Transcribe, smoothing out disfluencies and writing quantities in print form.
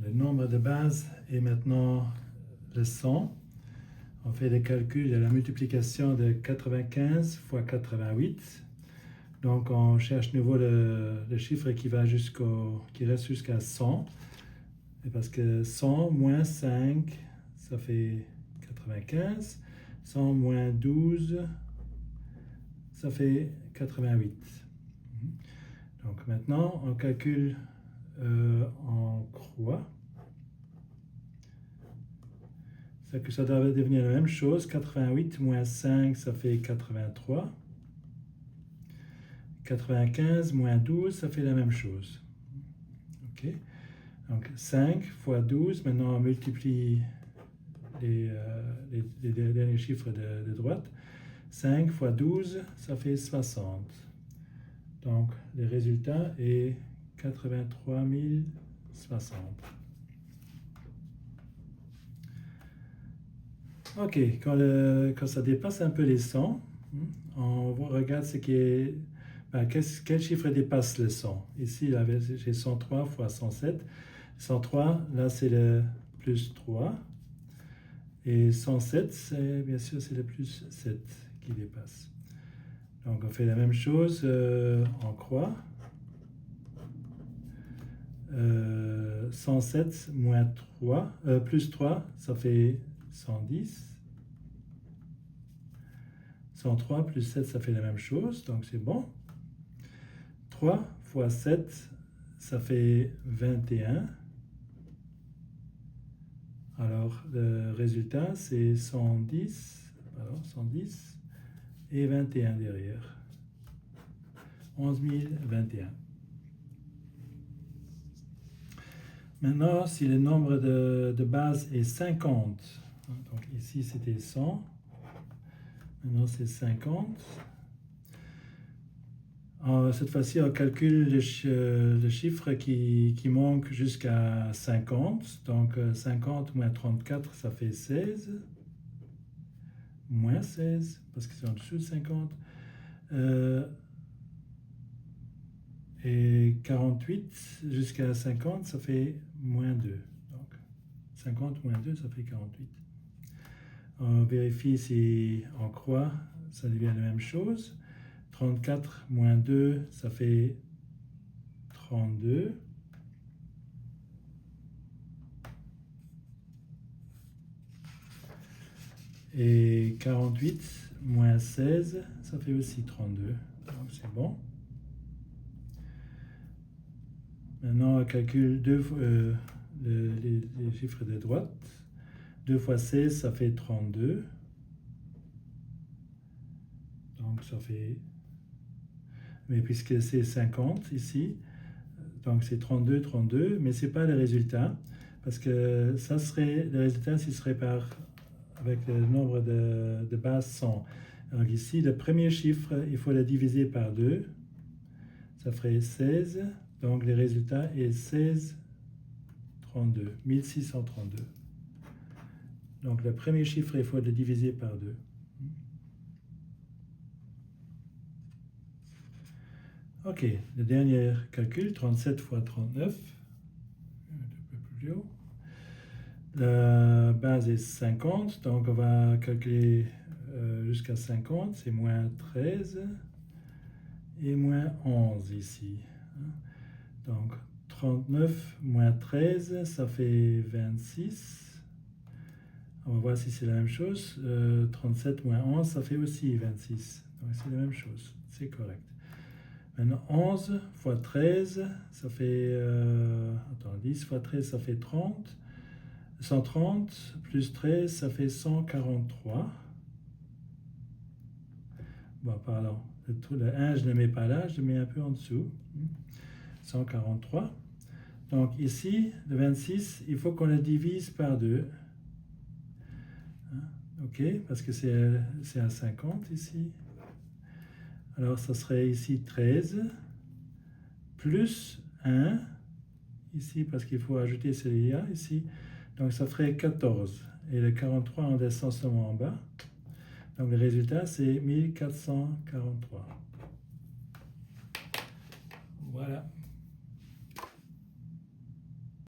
le nombre de base est maintenant le 100. On fait le calcul de la multiplication de 95 fois 88. Donc, on cherche de nouveau le chiffre qui reste jusqu'à 100. Et parce que 100 moins 5, ça fait 95. 100 moins 12, ça fait 88. Donc, maintenant, on calcule en croix. C'est que ça doit devenir la même chose. 88 moins 5, ça fait 83. 95 moins 12, ça fait la même chose. OK? Donc 5 fois 12, maintenant on multiplie les derniers chiffres de droite. 5 fois 12, ça fait 60. Donc le résultat est 83 060. OK, quand ça dépasse un peu les 100, on regarde ce qui est... quel chiffre dépasse le 100? Ici, j'ai 103 fois 107. 103, là, c'est le plus 3. Et 107, bien sûr, c'est le plus 7 qui dépasse. Donc, on fait la même chose en croix. 107 moins 3, plus 3, ça fait 110. 103 plus 7, ça fait la même chose, donc c'est bon. 3 fois 7, ça fait 21. Alors, le résultat, c'est 110. Alors, 110 et 21 derrière. 11 021. Maintenant, si le nombre de base est 50, donc ici c'était 100, maintenant c'est 50. Cette fois-ci, on calcule le chiffre qui manque jusqu'à 50. Donc 50 moins 34, ça fait 16. Moins 16, parce que c'est en dessous de 50. Et 48 jusqu'à 50, ça fait moins 2. Donc 50 moins 2, ça fait 48. On vérifie si on croit, ça devient la même chose. 34 moins 2, ça fait 32. Et 48 moins 16, ça fait aussi 32. Donc c'est bon. Maintenant, on calcule les chiffres de droite. 2 fois 16, ça fait 32. Donc ça fait... Mais puisque c'est 50 ici, donc c'est 32, 32, mais ce n'est pas le résultat, parce que ça serait, le résultat, ce serait avec le nombre de bases 100. Donc ici, le premier chiffre, il faut le diviser par 2, ça ferait 16, donc le résultat est 1632. Donc le premier chiffre, il faut le diviser par 2. OK, le dernier calcul, 37 fois 39, un peu plus haut. La base est 50, donc on va calculer jusqu'à 50, c'est moins 13 et moins 11 ici. Donc 39 moins 13, ça fait 26. On va voir si c'est la même chose. 37 moins 11, ça fait aussi 26. Donc c'est la même chose, c'est correct. Maintenant, 11 fois 13, ça fait... 10 fois 13, ça fait 30. 130 plus 13, ça fait 143. Bon, pardon. Le 1, je ne le mets pas là, je le mets un peu en dessous. 143. Donc ici, le 26, il faut qu'on le divise par 2. OK, parce que c'est à 50 ici. Alors, ça serait ici 13, plus 1, ici, parce qu'il faut ajouter celui-là, ici. Donc, ça ferait 14. Et le 43, on descend seulement en bas. Donc, le résultat, c'est 1443. Voilà.